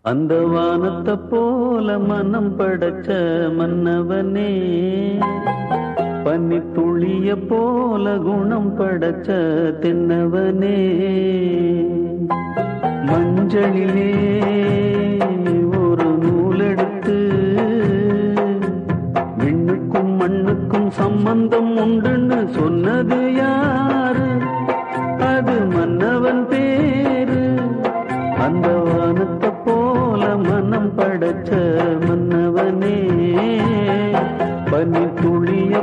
அந்த வானத்தை போல மனம் படைச்ச மன்னவனே, பன்னி துளிய போல குணம் படைச்ச தென்னவனே, மஞ்சளிலே ஒரு நூலெடுத்து விண்ணுக்கும் மண்ணுக்கும் சம்பந்தம் உண்டுன்னு சொன்னது யாரு? அது மன்னவன் பேரு. அந்த வானத்தை போல மனம் படைச்ச மன்னவனே, பனி துளிய